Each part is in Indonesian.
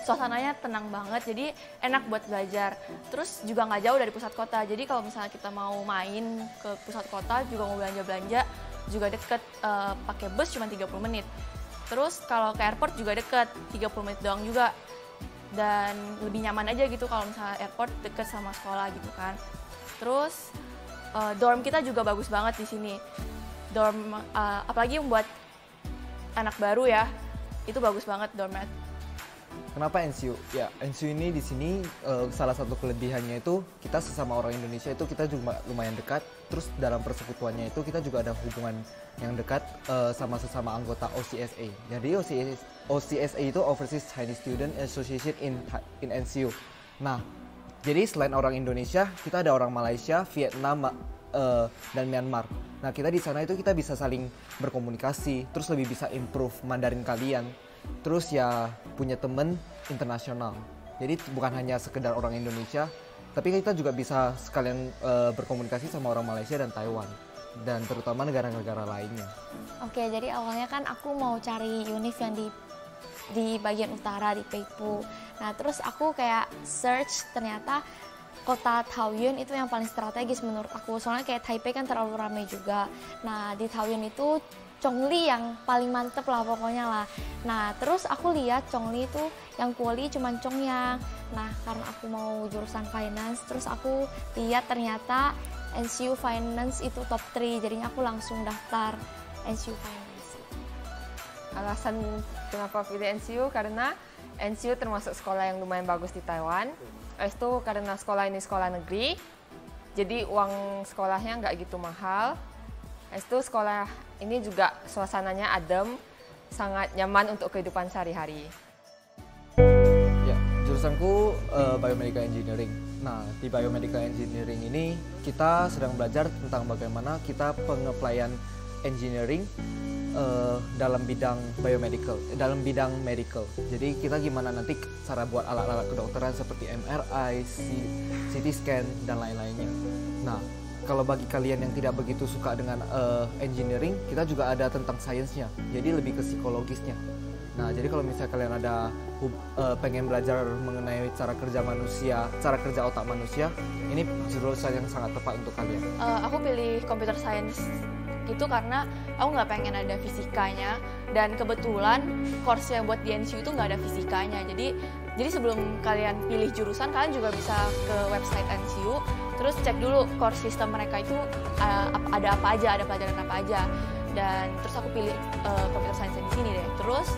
suasananya tenang banget, jadi enak buat belajar. Terus juga nggak jauh dari pusat kota, jadi kalau misalnya kita mau main ke pusat kota, juga mau belanja-belanja, juga deket, pakai bus cuma 30 menit. Terus kalau ke airport juga deket, 30 menit doang juga. Dan lebih nyaman aja gitu kalau misalnya airport deket sama sekolah gitu kan. Terus dorm kita juga bagus banget di sini. Dorm, apalagi yang buat anak baru ya, itu bagus banget dormnya. Kenapa NCU? Ya, NCU ini di sini salah satu kelebihannya itu kita sesama orang Indonesia itu kita juga lumayan dekat. Terus dalam persekutuannya itu kita juga ada hubungan yang dekat sama sesama anggota OCSA. Jadi OCSA itu Overseas Chinese Student Association in NCU. Nah, jadi selain orang Indonesia, kita ada orang Malaysia, Vietnam, dan Myanmar. Nah, kita di sana itu kita bisa saling berkomunikasi, terus lebih bisa improve Mandarin kalian. Terus ya punya temen internasional. Jadi bukan hanya sekedar orang Indonesia, tapi kita juga bisa sekalian berkomunikasi sama orang Malaysia dan Taiwan. Dan terutama negara-negara lainnya. Oke, jadi awalnya kan aku mau cari univ yang di bagian utara, di Peipu. Nah, terus aku kayak search, ternyata kota Taoyuan itu yang paling strategis menurut aku. Soalnya kayak Taipei kan terlalu ramai juga. Nah, di Taoyuan itu Chongli yang paling mantep lah pokoknya lah. Nah, terus aku lihat Chongli itu yang kuali cuman Chongyang. Nah, karena aku mau jurusan finance, terus aku lihat ternyata NCU Finance itu top 3, jadinya aku langsung daftar NCU Finance. Alasan kenapa pilih NCU karena NCU termasuk sekolah yang lumayan bagus di Taiwan. Itu karena sekolah ini sekolah negeri, jadi uang sekolahnya nggak gitu mahal. Itu sekolah ini juga suasananya adem, sangat nyaman untuk kehidupan sehari-hari. Ya, jurusanku Biomedical Engineering. Nah, di Biomedical Engineering ini kita sedang belajar tentang bagaimana kita pengeplayan engineering dalam bidang biomedical, dalam bidang medical. Jadi kita gimana nanti cara buat alat-alat kedokteran seperti MRI, CT scan, dan lain-lainnya. Nah, kalau bagi kalian yang tidak begitu suka dengan engineering, kita juga ada tentang sainsnya, jadi lebih ke psikologisnya. Nah, jadi kalau misalnya kalian ada pengen belajar mengenai cara kerja manusia, cara kerja otak manusia, ini jurusan yang sangat tepat untuk kalian. Aku pilih computer science itu karena aku nggak pengen ada fisikanya, dan kebetulan course yang buat di NCU itu nggak ada fisikanya. Jadi sebelum kalian pilih jurusan, kalian juga bisa ke website NCU, terus cek dulu course system mereka itu ada apa aja, ada pelajaran apa aja. Dan terus aku pilih computer science di sini deh. Terus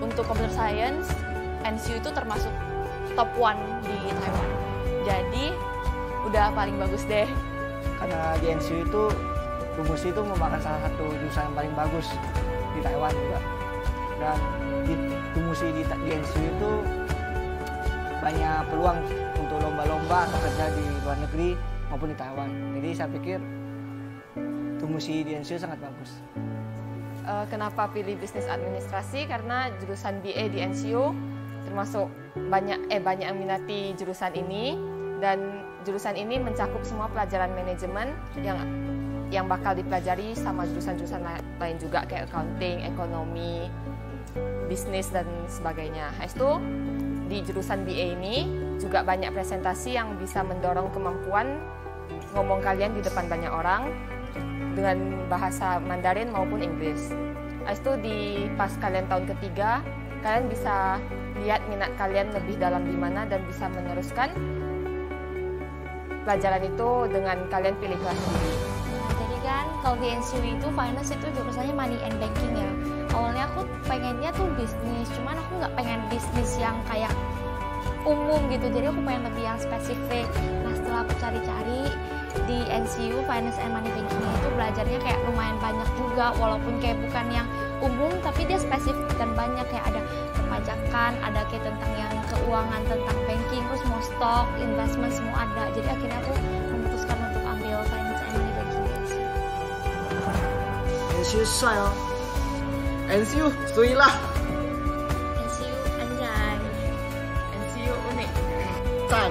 untuk computer science, NCU itu termasuk top 1 di Taiwan. Jadi udah paling bagus deh. Karena di NCU itu Tumusi itu merupakan salah satu jurusan yang paling bagus di Taiwan juga. Dan di Tumusi di NCU itu banyak peluang untuk lomba-lomba atau kerja di luar negeri maupun di Taiwan. Jadi saya pikir Tumusi di NCU sangat bagus. Kenapa pilih bisnis administrasi? Karena jurusan BA di NCU termasuk banyak yang minati jurusan ini, dan jurusan ini mencakup semua pelajaran manajemen yang bakal dipelajari sama jurusan-jurusan lain juga kayak accounting, ekonomi, bisnis dan sebagainya. Itu di jurusan BA ini juga banyak presentasi yang bisa mendorong kemampuan ngomong kalian di depan banyak orang dengan bahasa Mandarin maupun Inggris. Itu di pas kalian tahun ketiga, kalian bisa lihat minat kalian lebih dalam di mana dan bisa meneruskan pelajaran itu dengan kalian pilih kelas sendiri. Jadi kan kalau di NCU itu finance itu jurusannya money and banking ya. Awalnya aku pengennya tuh bisnis, cuman aku nggak pengen bisnis yang kayak umum gitu. Jadi aku pengen lebih yang spesifik. Nah, setelah aku cari-cari di NCU Finance and Money Banking itu belajarnya kayak lumayan banyak juga, walaupun kayak bukan yang umum tapi dia spesifik dan banyak, kayak ada perpajakan, ada kayak tentang yang keuangan, tentang banking, terus mau stock, investment semua ada. Jadi akhirnya aku memutuskan untuk ambil Finance and Money Banking di NCU. NCU 帅哦 NCU 所以啦 NCU anjay NCU unik. 赞